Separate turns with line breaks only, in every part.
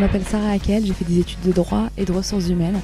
Je m'appelle Sarah Hakel, j'ai fait des études de droit et de ressources humaines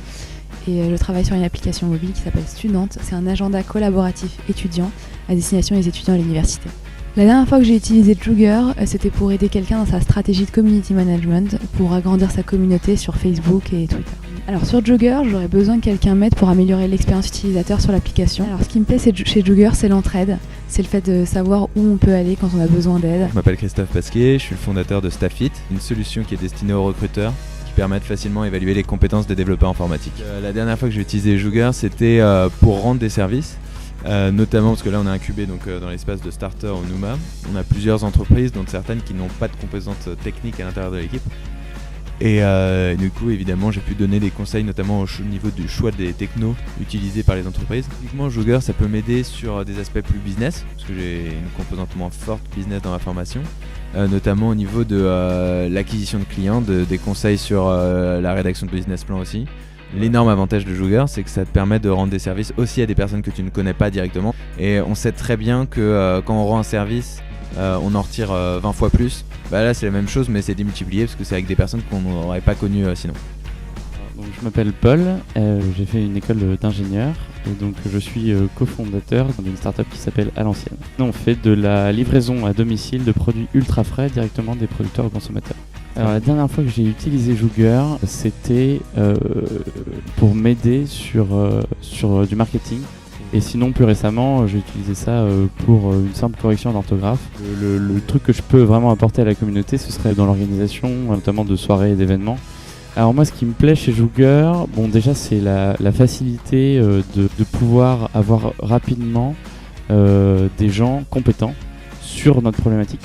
et je travaille sur une application mobile qui s'appelle Studente. C'est un agenda collaboratif étudiant à destination des étudiants à l'université. La dernière fois que j'ai utilisé Jugger, c'était pour aider quelqu'un dans sa stratégie de community management, pour agrandir sa communauté sur Facebook et Twitter. Alors sur Jugger, j'aurais besoin que quelqu'un m'aide pour améliorer l'expérience utilisateur sur l'application. Alors ce qui me plaît chez Jugger, c'est l'entraide, c'est le fait de savoir où on peut aller quand on a besoin d'aide.
Je m'appelle Christophe Pasquier, je suis le fondateur de Staffit, une solution qui est destinée aux recruteurs, qui permet de facilement évaluer les compétences des développeurs informatiques. La dernière fois que j'ai utilisé Jugger, c'était pour rendre des services. Notamment parce que là on est incubé dans l'espace de Starter au Numa. On a plusieurs entreprises, dont certaines qui n'ont pas de composantes techniques à l'intérieur de l'équipe. Et du coup évidemment j'ai pu donner des conseils notamment au niveau du choix des technos utilisés par les entreprises. Typiquement Jugger ça peut m'aider sur des aspects plus business, parce que j'ai une composante moins forte business dans ma formation, notamment au niveau de l'acquisition de clients, des conseils sur la rédaction de business plan aussi. L'énorme avantage de Jugger, c'est que ça te permet de rendre des services aussi à des personnes que tu ne connais pas directement. Et on sait très bien que quand on rend un service, on en retire 20 fois plus. Bah là c'est la même chose mais c'est démultiplié parce que c'est avec des personnes qu'on n'aurait pas connues sinon.
Donc, je m'appelle Paul, j'ai fait une école d'ingénieur et donc je suis cofondateur d'une startup qui s'appelle À l'Ancienne. On fait de la livraison à domicile de produits ultra frais directement des producteurs aux consommateurs. Alors la dernière fois que j'ai utilisé Jugger, c'était pour m'aider sur du marketing. Et sinon plus récemment j'ai utilisé ça pour une simple correction d'orthographe. Le truc que je peux vraiment apporter à la communauté, ce serait dans l'organisation notamment de soirées et d'événements. Alors moi ce qui me plaît chez Jugger, bon déjà c'est la facilité de pouvoir avoir rapidement des gens compétents sur notre problématique.